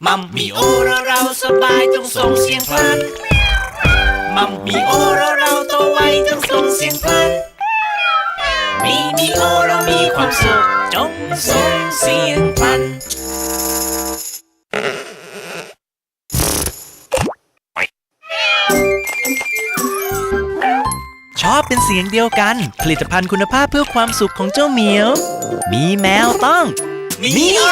มัมมีโอเราสบายจงส่งเสียงพลันมัมมีโอเราโตไวจงส่งเสียงพลันมีโอเรามีความสุขจงส่งเสียงพลันชอบเป็นเสียงเดียวกันผลิตภัณฑ์คุณภาพเพื่อความสุขของเจ้าเหมียวมีแมวต้องมีโอ